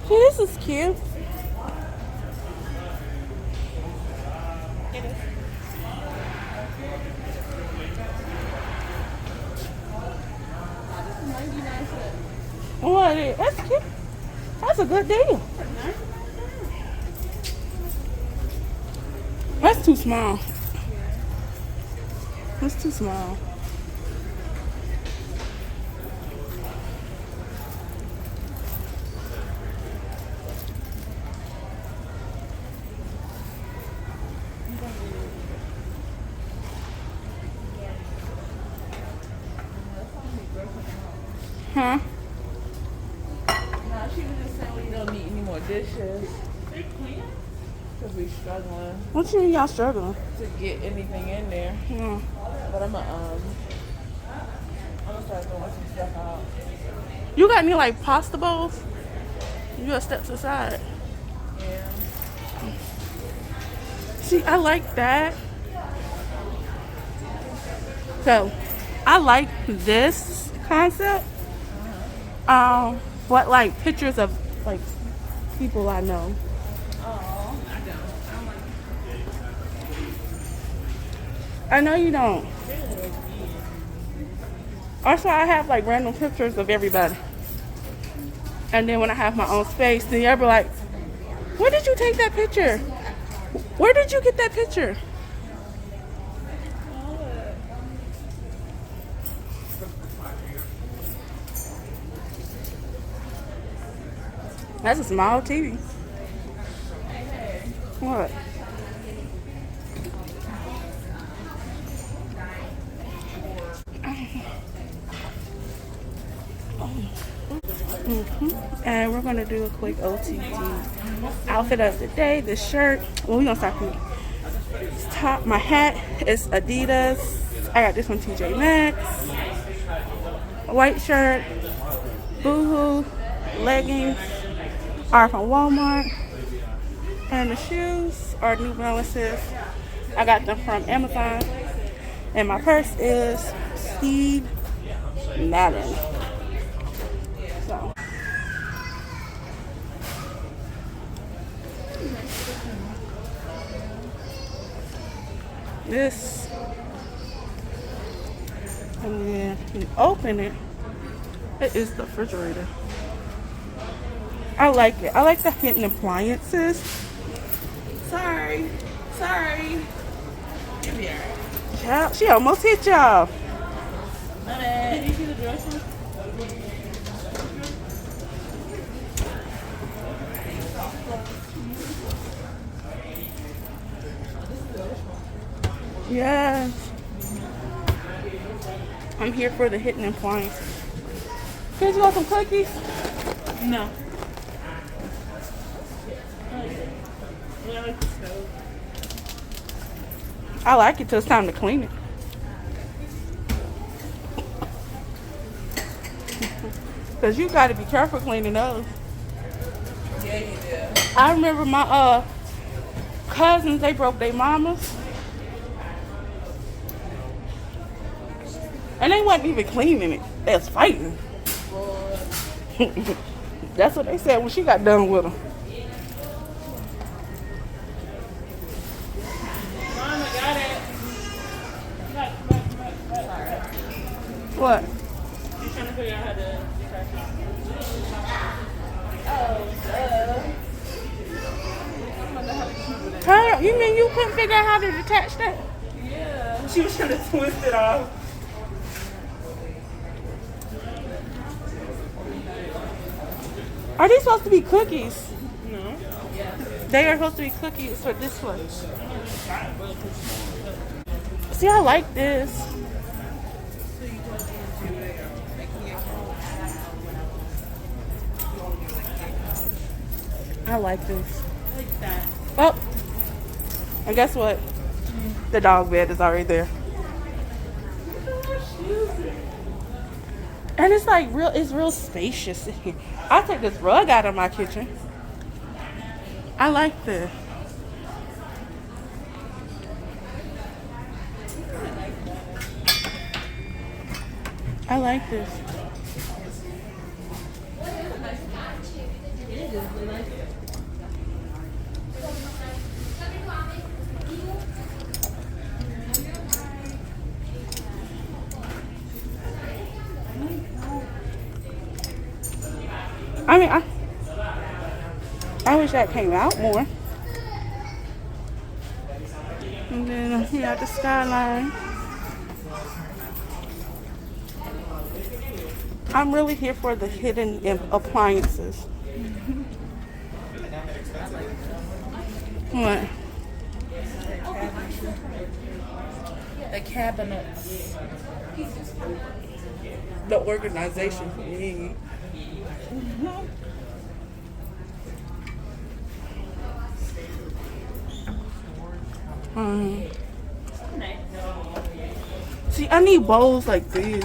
This is cute. It is. What is? That's cute. That's a good deal. That's too small. That's too small. Huh? No, she was just saying we don't need any more dishes. Because we struggling What you mean y'all struggling? to get anything in there. Yeah. But I'm gonna start throwing some stuff out. You got any like pasta bowls? You got steps aside. Yeah. See, I like that. So, I like this concept. But like pictures of like people I know. Oh, I know you don't. Also, I have like random pictures of everybody. And then when I have my own space, then you'll be like, where did you take that picture? Where did you get that picture? That's a small TV. What? And we're gonna do a quick OTD outfit of the day. This shirt. Well, we're gonna start from this top. My hat is Adidas. I got this one TJ Maxx. White shirt, Boohoo, leggings are from Walmart. And the shoes are New Balances. I got them from Amazon. And my purse is Steve Madden. So. This. And then you open it. It is the refrigerator. I like it. I like the hidden appliances. Sorry. you'll be alright. Child, she almost hit y'all. My bad. Did you see the dresser? Yes. I'm here for the hidden appliances. Kids, you want some cookies? No. I like the stove. I like it till it's time to clean it. Because you got to be careful cleaning those. Yeah, you do. I remember my cousins, they broke their mamas. And they wasn't even cleaning it. They was fighting. That's what they said when she got done with them. Mom, I got it. Back. What? You're trying to figure out how to detach it. Huh? You mean you couldn't figure out how to detach that? Yeah. She was trying to twist it off. Are these supposed to be cookies? No. They are supposed to be cookies for this one. See, I like this. I like this. Like that. Oh, and guess what? The dog bed is already there. And it's like it's real spacious in here. I'll take this rug out of my kitchen. I like this. I like this. I mean, I wish that came out more. And then you got the skyline. I'm really here for the hidden appliances. What? The cabinets. The organization for me. See, I need bowls like this.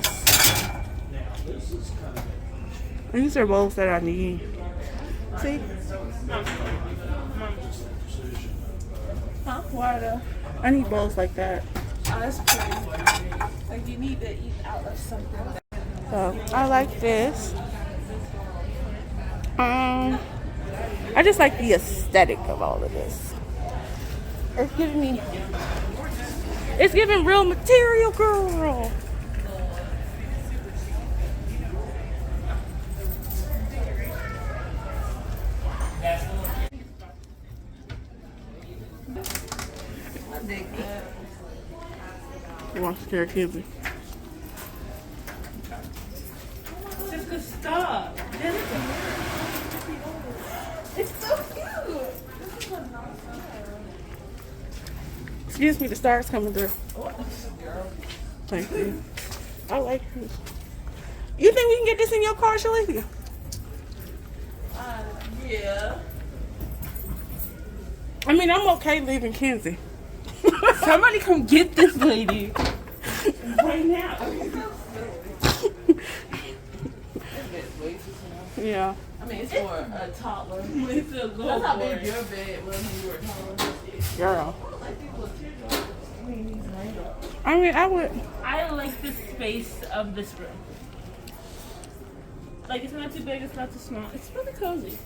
These are bowls that I need. See? Huh? Water. I need bowls like that. Oh, that's pretty. Like you need to eat out of something. So I like this. I just like the aesthetic of all of this. It's giving real material, girl. You want to scare kids? Jessica, stop. It's so cute. Excuse me, the stars coming through. Thank you. I like this. You think we can get this in your car, Shalithia? Yeah. I mean, I'm okay leaving Kenzie. Somebody come get this lady. Right now. Yeah. I mean, it's for a toddler. That's how big your bed was when you were toddler. Girl. I mean, I would. I like the space of this room. Like, it's not too big, it's not too small. It's really cozy.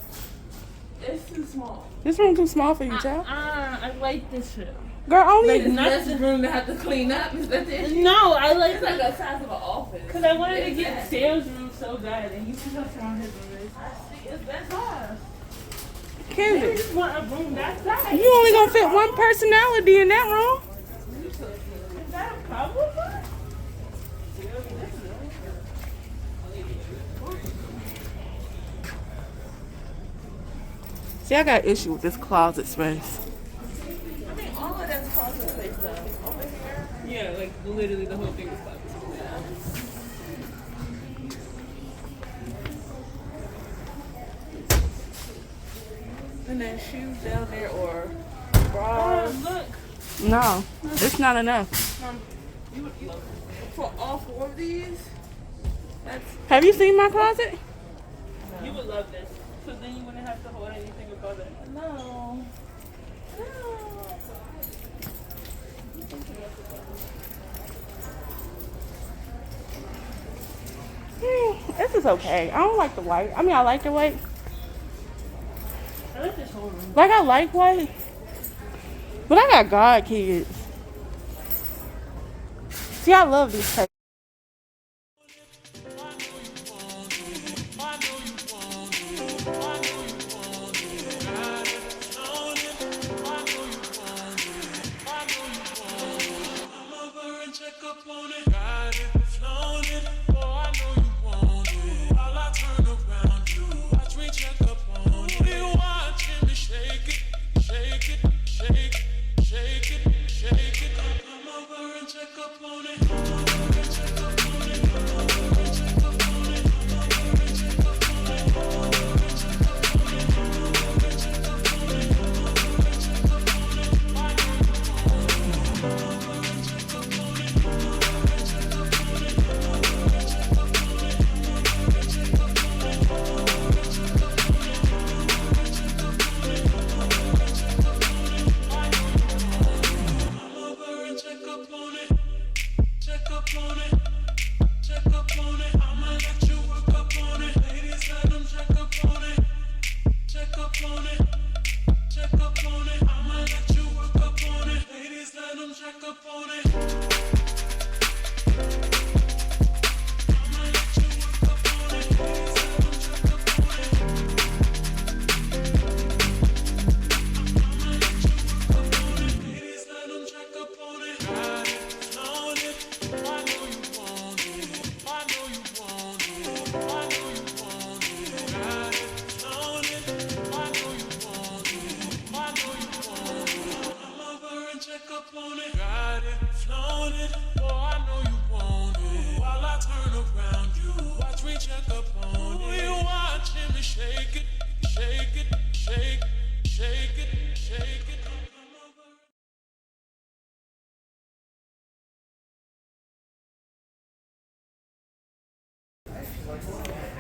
It's too small. This room too small for you, child. I like this room. Girl, only. Like, that's the room to have to clean up. Is that it? No, I like It's like the size of an office. because I wanted to get Sam's room so bad, and you can touch on his room. I see. It's that size. I Kenzie, just want a room that size. you only gonna fit one personality in that room. Is that a problem? See, I got issue with this closet space. I mean, all of that's closet space though. Over here. Yeah, like literally the whole thing is closet. And then shoes down there or Oh, bras. look. No, it's not enough. For all four of these, that's Have you seen my closet? You would love this. So then you wouldn't have to hold anything above it. no. This is okay. I don't like the white. I mean, I like the white. I like this whole room. Like, I like white. But I got God kids. See, I love these types.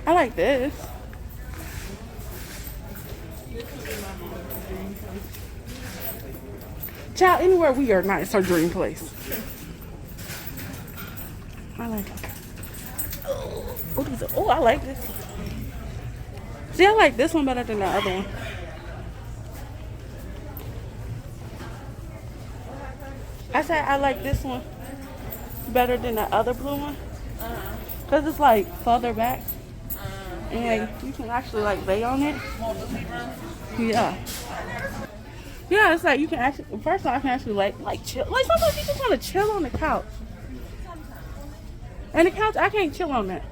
I like this. Child, anywhere we are not, it's our dream place. I like it. Oh, I like this. See, I like this one better than the other one. I said I like this one better than the other blue one. Because it's like further back. And like, you can actually like lay on it. Yeah. Yeah, it's like you can actually, first of all, I can actually like chill. Like sometimes you just want to chill on the couch. And the couch, I can't chill on that.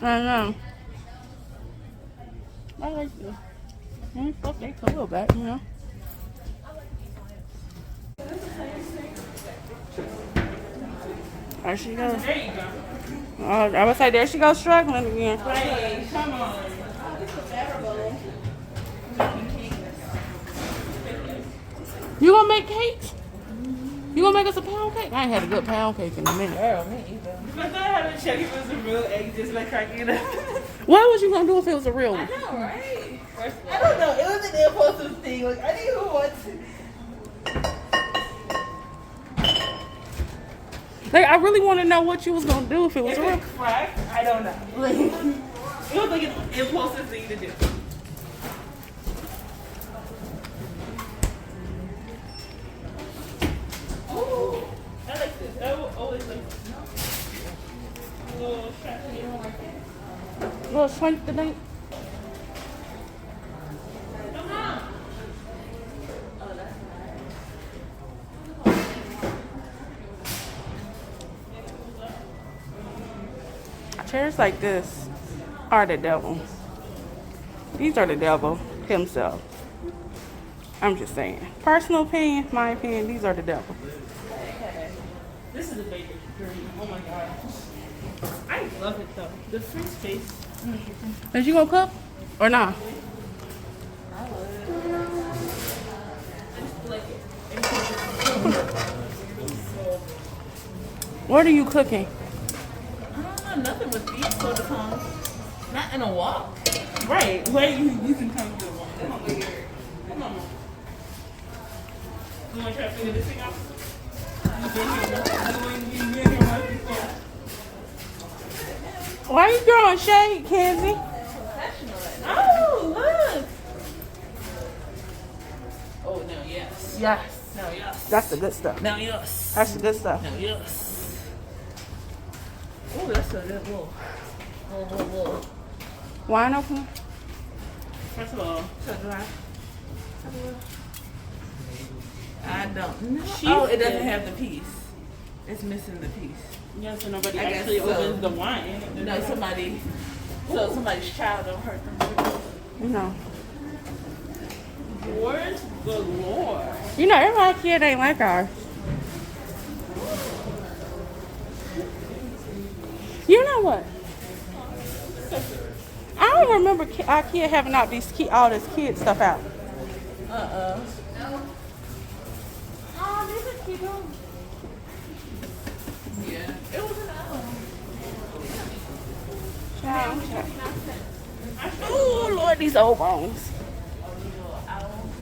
I know. I like this. Fuck, they pillow back, you know. There she goes. There you go. I would say there she goes struggling again. Right, come on. You gonna make cakes? You gonna make us a pound cake? I ain't had a good pound cake in a minute. Girl, me either. I thought I had to check if it was a real egg just by cracking it up. What was you gonna do if it was a real one? I know, right? I don't know. It was an impulsive thing. Like, I didn't even want to. Like, I really want to know what you was gonna do if it was If a real. it cracked, I don't know. Like, it was like an impulsive thing to do. Oh, I like this. I will always like this. A little strap. You don't like it? Little swank the night. Chairs like this are the devil. These are the devil himself. I'm just saying. Personal opinion, my opinion, these are the devil. This is a baby dream. Oh my god. I love it though. The free space. Is you gonna cook or not? I just like it. What are you cooking? I don't know, nothing with beef soda tongs. Not in a walk. Right. Where you can come to a walk. Come on, wait here. Come on. You want to try to figure this thing out? You've been here once before. Why are you throwing shade, Kenzie? Oh, look. Oh, no, yes. Yes. No, yes. That's the good stuff. No, yes. That's the good stuff. No, yes. Oh, that's a good whoa. Whoa. Wine opener? First of all, so do I don't know. Oh, it doesn't have the piece. It's missing the piece. Yeah, so nobody I guess actually so. opens the wine. No, somebody's child don't hurt them. No. Where's the Lord? You know, everybody kid ain't like ours. You know what? I don't remember our kid having all this kid stuff out. Oh, these are cute. Yeah. It was an Oh, Lord, these old bones.